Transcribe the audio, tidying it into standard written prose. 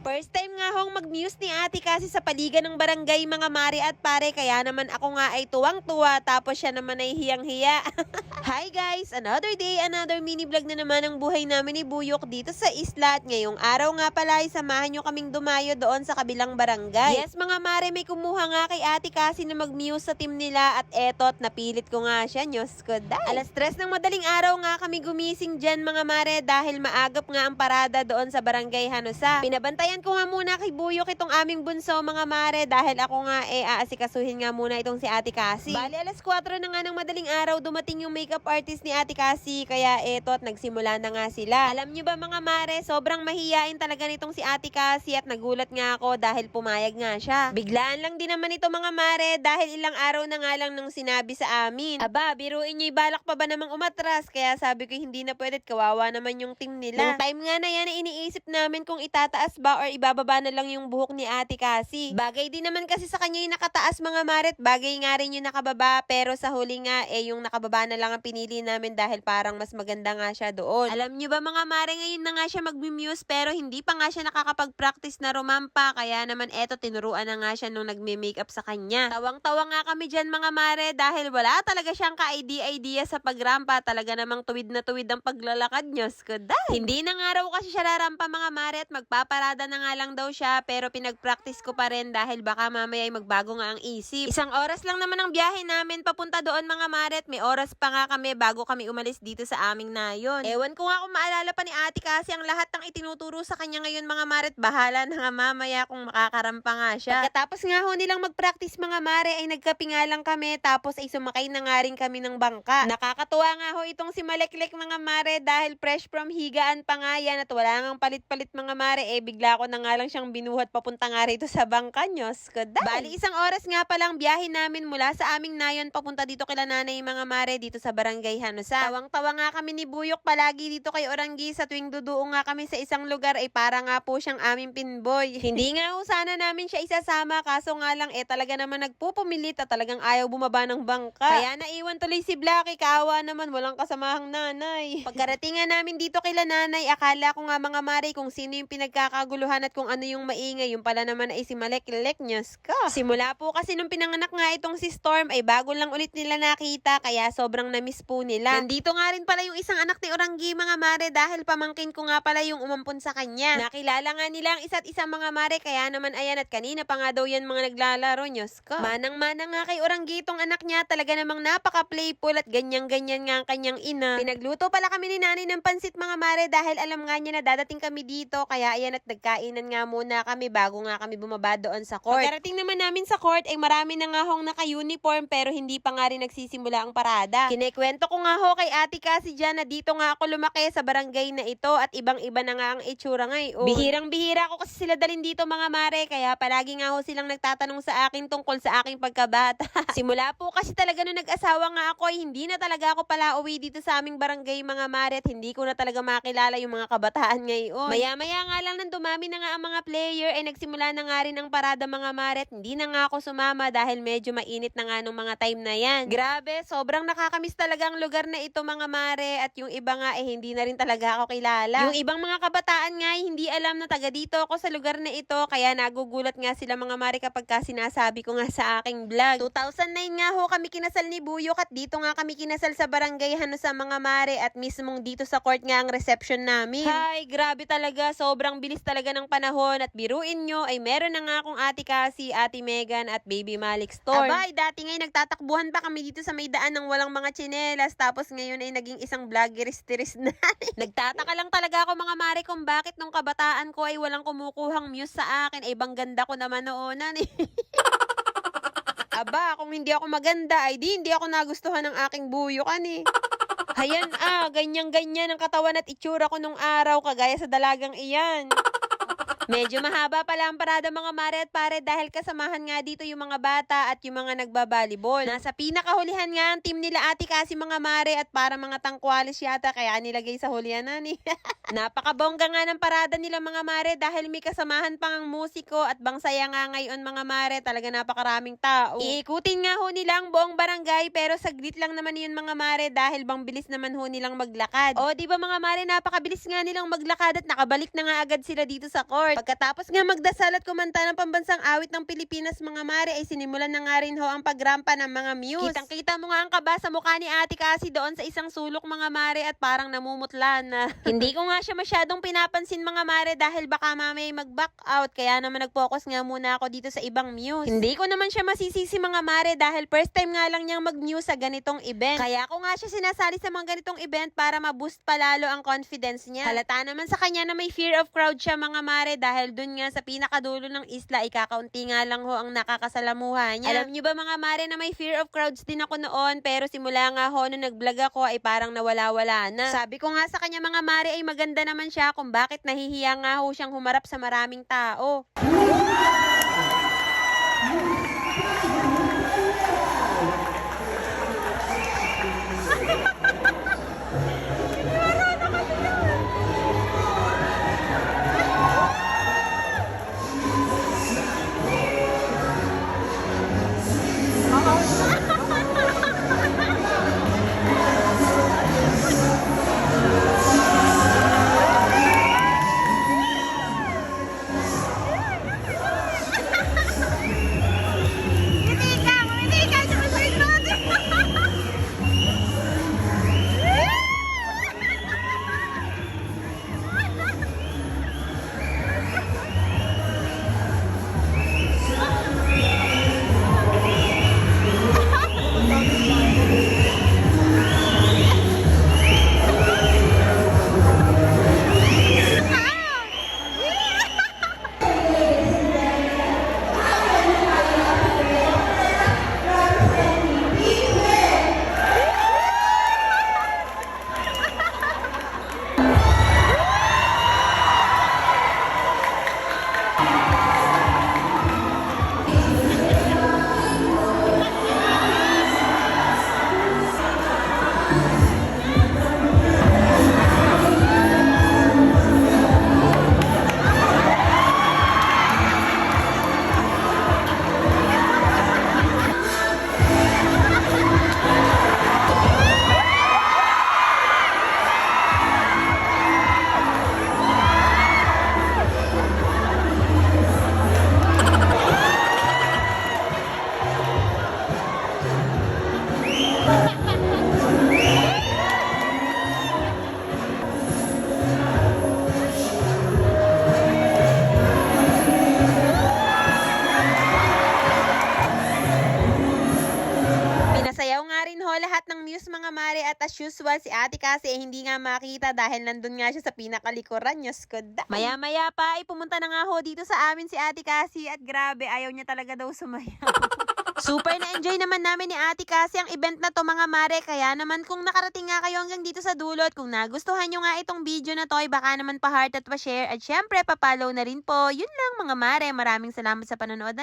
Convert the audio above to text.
First time nga hong mag-muse ni ate kasi sa paligan ng barangay mga mare at pare, kaya naman ako nga ay tuwang-tuwa tapos siya naman ay hiyang-hiya. Hi guys! Another day, another mini vlog na naman ang buhay namin ni Buyok dito sa isla at ngayong araw nga pala ay samahan nyo kaming dumayo doon sa kabilang barangay. Yes mga mare, may kumuha nga kay ate kasi na mag-muse sa team nila at etot, napilit ko nga siya, Diyos ko dahil. Alas 3 ng madaling araw nga kami gumising dyan mga mare dahil maagap nga ang parada doon sa barangay Hanusa. Pinabantayan ko nga muna kay Buyok itong aming bunso mga mare dahil ako nga aasikasuhin nga muna itong si ate Kasi. Bali alas 4 na nga ng madaling araw dumating yung makeup artist ni ate Kasi, kaya eto at nagsimula na nga sila. Alam nyo ba mga mare, sobrang mahiyain talaga nitong si ate Kasi at nagulat nga ako dahil pumayag nga siya. Biglaan lang din naman ito mga mare dahil ilang araw na nga lang nung sinabi sa amin. Aba, biruin nyo'y balak pa ba namang umatras, kaya sabi ko hindi na pwede, kawawa naman yung team nila. Nung time nga na yan, iniisip namin kung itataas ba or ibababa na lang yung buhok ni ate Kasi. Bagay din naman kasi sa kanya yung nakataas mga maret, bagay nga rin yung nakababa, pero sa huli nga yung nakababa na lang ang pinili namin dahil parang mas maganda nga siya doon. Alam nyo ba mga mare, ngayon na nga siya mag-muse pero hindi pa nga siya nakakapag-practice na rumampa, kaya naman eto tinuruan na nga siya nung nagme-makeup sa kanya. Tawang-tawa nga kami dyan mga mare dahil wala talaga siyang ka-idea sa pagrampa, talaga namang tuwid na tuwid ang paglalakad nyo, skuday. Hindi na nga raw kasi siya rarampa mga mare at magpaparada na nga lang daw siya, pero pinag-practice ko pa rin dahil baka mamaya ay magbago nga ang isip. Isang oras lang naman ang biyahe namin papunta doon mga mare at may oras pa nga kami bago kami umalis dito sa aming nayon. Ewan ko nga kung maalala pa ni ate kasi ang lahat ng itinuturo sa kanya ngayon mga mare at bahala na nga mamaya kung makakarampa nga siya. Pagkatapos nga ho nilang mag-practice mga mare ay nagkape nga lang kami tapos ay sumakay na nga rin kami ng bangka. Nakakatuwa nga ho itong si Maleklek mga mare dahil fresh from higaan pa nga yan at wala ngang palit-palit mga mare, bigla ko na nga lang siyang binuhat papunta nga rito sa bangka nyo. Bali isang oras nga palang biyahe namin mula sa aming nayon papunta dito kila nanay mga mare dito sa barangay Hanusa. Tawang-tawa nga kami ni Buyok palagi dito kay Oranggi sa tuwing duduong nga kami sa isang lugar ay para nga po siyang aming pinboy. Hindi nga ho sana namin siya isasama kaso nga lang talaga naman nagpupumilit at talagang ayaw bumaba ng bangka. Kaya naiwan tuloy si Blacky, kaawa naman walang kasamahang nanay. Pagkarating nga namin dito kila nanay, akala ko nga mga mare kung sino yung pinagkakaguluhan at kung ano yung maingay, yung pala naman ay si Maleklek nyos ko. Simula po kasi nung pinanganak nga itong si Storm ay bago lang ulit nila nakita kaya sobrang na-miss po nila. Nandito nga rin pala yung isang anak ni Oranggi mga mare dahil pamangkin ko nga pala yung umampun sa kanya. Nakilala nga nila ang isa't isa mga mare kaya naman ayan at kanina pa nga daw yan mga naglalaro nyos ko. Manang-manang nga kay Oranggi itong anak niya, talaga namang napaka-playful at ganyan-ganyan nga ang kanyang ina. Pinagluto pala kami ni nanay ng pansit mga mare dahil alam nga niya na dadating kami dito kaya ayan at nagkainan nga muna kami bago nga kami bumaba doon sa court. Pagkarating naman namin sa court ay marami na nga hong naka-uniform pero hindi pa nga rin nagsisimula ang parada. Kinekwento ko nga ho kay ate Kasi dyan na dito nga ako lumaki sa barangay na ito at ibang-iba na nga ang itsura ngayon. Bihirang-bihira ko kasi sila dalhin dito mga mare kaya palagi nga ho silang nagtatanong sa akin tungkol sa aking pagkabata. Simula po kasi talaga nung nag-asawa nga ako ay hindi na talaga ako pala uwi dito sa aming barangay mga mare at hindi ko na talaga makilala yung mga kabataan ngayon. Maya-maya nga lang nang dumami na nga ang mga player ay nagsimula na nga rin ang parada mga mare at hindi na nga ako sumama dahil medyo mainit na nga nung mga time na yan. Grabe, sobrang nakakamiss talaga ang lugar na ito mga mare at yung iba nga hindi na rin talaga ako kilala. Yung ibang mga kabataan nga ay hindi alam na taga dito ako sa lugar na ito kaya nagugulat nga sila mga mare kapag sinasabi ko nga sa aking vlog. 2009 nga ho kami kinasal ni Buyok at dito nga kami kinasal sa barangay Hanusa mga mare at mismong dito sa court nga ang reception namin. Hay, grabe talaga, sobrang bilis talaga ng panahon at biruin nyo ay meron na nga akong ate Kasi, ate Megan at baby Malik Storm. Abay, dati ngay nagtatakbuhan pa kami dito sa may daan ng walang mga tsinelas tapos ngayon ay naging isang vloggeris-tiris na. Nagtataka lang talaga ako mga mare kung bakit nung kabataan ko ay walang kumukuhang muse sa akin, bang ganda ko naman noonan Aba, kung hindi ako maganda ay di hindi ako nagustuhan ng aking buyukan Hayan ganyan-ganyan ang katawan at itsura ko nung araw kagaya sa dalagang iyan. Medyo mahaba pala ang parada mga mare at pare dahil kasamahan nga dito yung mga bata at yung mga nagbabalibol. Nasa pinakahulihan nga ang team nila ate Kasi mga mare at para mga tangkwalis yata kaya nilagay sa hulihanan Napakabongga nga ng parada nila mga mare dahil may kasamahan pang ang musiko at bangsaya nga ngayon mga mare, talaga napakaraming tao. Iikutin nga ho nila ang buong barangay pero saglit lang naman yun mga mare dahil bang bilis naman ho nilang maglakad. O di ba mga mare, napakabilis nga nilang maglakad at nakabalik na nga agad sila dito sa court. Pagkatapos nga magdasal at kumanta ng pambansang awit ng Pilipinas mga mare, ay sinimulan na nga rin ho ang pagrampa ng mga muse. Kitang-kita mo nga ang kaba sa mukha ni Ate Cassie doon sa isang sulok mga mare at parang namumutla na. Hindi ko nga siya masyadong pinapansin mga mare dahil baka mamaya mag-back out, kaya naman nag-focus nga muna ako dito sa ibang muse. Hindi ko naman siya masisisi mga mare dahil first time nga lang niyang mag-muse sa ganitong event. Kaya ako nga siya sinasali sa mga ganitong event para ma-boost palalo ang confidence niya. Halata naman sa kanya na may fear of crowd siya mga mare dahil dun nga sa pinakadulo ng isla, ikakaunti nga lang ho ang nakakasalamuha niya. Alam niyo ba mga mare na may fear of crowds din ako noon, pero simula nga ho nung nag-vlog ako ay parang nawala-wala na. Sabi ko nga sa kanya mga mare ay maganda naman siya kung bakit nahihiya nga ho siyang humarap sa maraming tao. Pinasayaw nga rin ho lahat ng muse mga mare at as usual si Ate Cassie ay hindi nga makita dahil nandun nga siya sa pinakalikuran. Diyos ko da. Maya-maya pa ay pumunta na nga ho dito sa amin si Ate Cassie at grabe ayaw niya talaga daw sumayaw. Super na-enjoy naman namin ni Ate Cassie ang event na to mga mare, kaya naman kung nakarating nga kayo hanggang dito sa dulo at kung nagustuhan nyo nga itong video na to ay baka naman pa-heart at pa-share at syempre pa-follow na rin po. Yun lang mga mare, maraming salamat sa panonood.